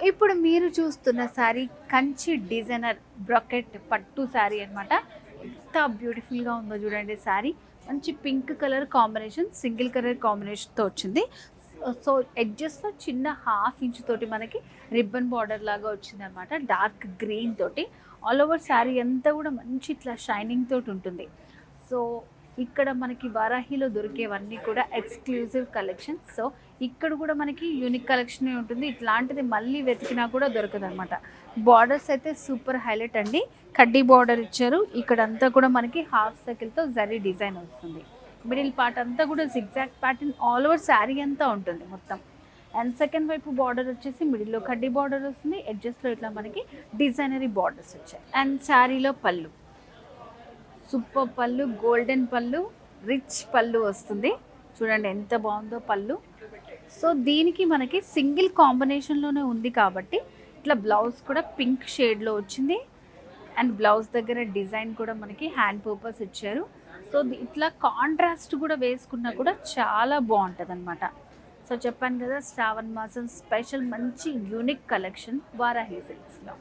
ఇప్పుడు మీరు చూస్తున్న శారీ కంచి డిజైనర్ బ్రొకెట్ పట్టు శారీ అన్నమాట. ఎంత బ్యూటిఫుల్గా ఉందో చూడండి శారీ. మంచి pink colour combination, single colour కాంబినేషన్తో వచ్చింది. సో ఎడ్జెస్లో చిన్న హాఫ్ ఇంచ్ తోటి మనకి రిబ్బన్ బార్డర్ లాగా వచ్చింది అనమాట. డార్క్ గ్రీన్ తోటి ఆల్ ఓవర్ శారీ అంతా కూడా మంచి ఇట్లా షైనింగ్ తోటి ఉంటుంది. సో ఇక్కడ మనకి వారాహిలో దొరికేవన్నీ కూడా ఎక్స్క్లూజివ్ కలెక్షన్. సో ఇక్కడ కూడా మనకి యూనిక్ కలెక్షన్ ఉంటుంది. ఇట్లాంటిది మళ్ళీ వెతికినా కూడా దొరకదు అనమాట. బార్డర్స్ అయితే సూపర్ హైలైట్ అండి. కడ్డీ బార్డర్ ఇచ్చారు. ఇక్కడంతా కూడా మనకి హాఫ్ సర్కిల్తో జరీ డిజైన్ వస్తుంది. మిడిల్ పార్ట్ అంతా కూడా zigzag pattern all over sari అంతా ఉంటుంది మొత్తం. అండ్ సెకండ్ వైపు బార్డర్ వచ్చేసి మిడిల్లో కడ్డీ బార్డర్ వస్తుంది. ఎడ్జెస్లో ఇట్లా మనకి డిజైనరీ బార్డర్స్ వచ్చాయి. అండ్ శారీలో పళ్ళు సూపర్ పళ్ళు, గోల్డెన్ పళ్ళు, రిచ్ పళ్ళు వస్తుంది. చూడండి ఎంత బాగుందో పళ్ళు. సో దీనికి మనకి సింగిల్ కాంబినేషన్లోనే ఉంది కాబట్టి ఇట్లా బ్లౌజ్ కూడా పింక్ షేడ్లో వచ్చింది. అండ్ బ్లౌజ్ దగ్గర డిజైన్ కూడా మనకి హ్యాండ్ పర్పస్ ఇచ్చారు. సో ఇట్లా కాంట్రాస్ట్ కూడా వేసుకున్నా కూడా చాలా బాగుంటుంది అనమాట. సో చెప్పాను కదా, శ్రావణ మాసం స్పెషల్ మంచి యూనిక్ కలెక్షన్ వారాహి సిల్క్స్లో.